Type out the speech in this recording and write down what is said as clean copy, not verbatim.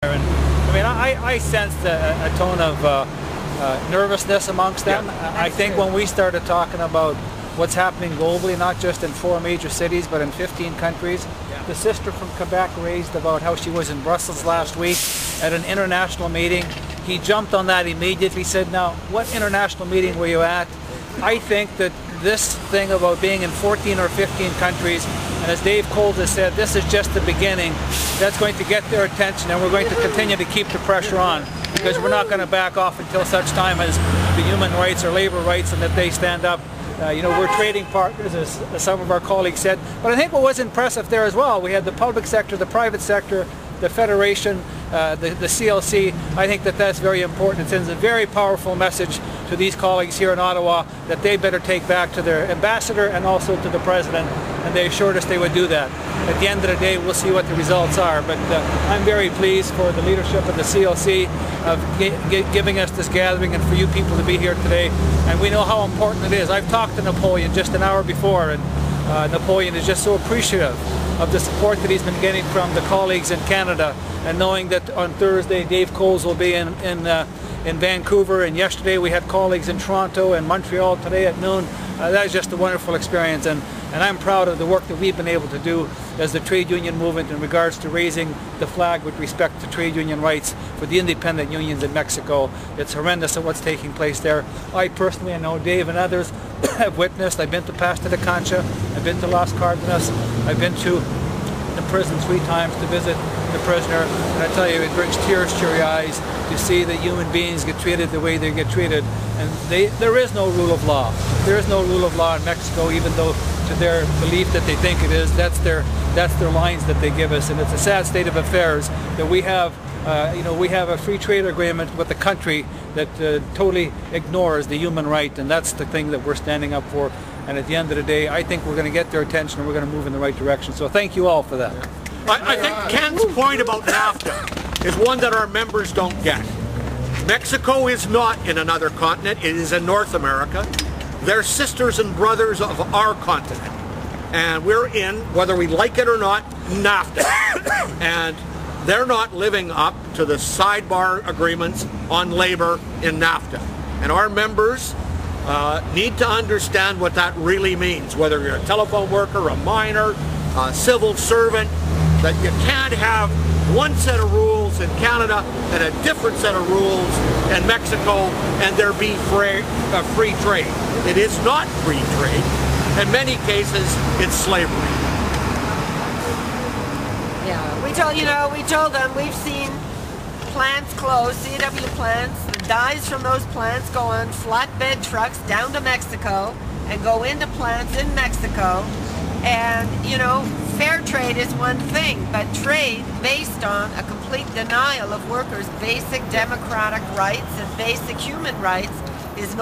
And I mean, I sensed a tone of nervousness amongst them. Yeah, I think when we started talking about what's happening globally, not just in 4 major cities, but in 15 countries. Yeah. The sister from Quebec raised about how she was in Brussels last week at an international meeting. He jumped on that immediately, said, now, what international meeting were you at? I think that this thing about being in 14 or 15 countries, and as Dave Coles has said, this is just the beginning. That's going to get their attention, and we're going to continue to keep the pressure on, because we're not going to back off until such time as the human rights or labor rights and that they stand up. You know, we're trading partners, as some of our colleagues said. But I think what was impressive there as well, we had the public sector, the private sector, the Federation, the CLC. I think that that's very important. It sends a very powerful message to these colleagues here in Ottawa that they better take back to their ambassador and also to the president, and they assured us they would do that. At the end of the day, we'll see what the results are, but I'm very pleased for the leadership of the CLC of giving us this gathering and for you people to be here today, and we know how important it is. I've talked to Napoleon just an hour before, and Napoleon is just so appreciative of the support that he's been getting from the colleagues in Canada, and knowing that on Thursday Dave Coles will be in Vancouver, and yesterday we had colleagues in Toronto and Montreal today at noon. That is just a wonderful experience, and I'm proud of the work that we've been able to do as the trade union movement in regards to raising the flag with respect to trade union rights for the independent unions in Mexico. It's horrendous at what's taking place there. I personally, I know Dave and others have witnessed. I've been to Pasta de Concha, I've been to Las Cardenas, I've been to the prison 3 times to visit the prisoner, and I tell you, it brings tears to your eyes to see that human beings get treated the way they get treated. And there is no rule of law. There is no rule of law in Mexico, even though to their belief that they think it is. That's their lines that they give us, and it's a sad state of affairs that we have. We have a free trade agreement with a country that totally ignores the human right, and that's the thing that we're standing up for. And at the end of the day, I think we're going to get their attention and we're going to move in the right direction. So thank you all for that. I think Ken's point about NAFTA is one that our members don't get. Mexico is not in another continent, it is in North America. They're sisters and brothers of our continent. And we're in, whether we like it or not, NAFTA. And they're not living up to the sidebar agreements on labor in NAFTA. And our members need to understand what that really means, whether you're a telephone worker, a miner, a civil servant, that you can't have one set of rules in Canada and a different set of rules in Mexico and there be free trade. It is not free trade. In many cases, it's slavery. Yeah, we told them we've seen plants close, CW plants. The dyes from those plants go on flatbed trucks down to Mexico and go into plants in Mexico. And, fair trade is one thing, but trade based on a complete denial of workers' basic democratic rights and basic human rights is not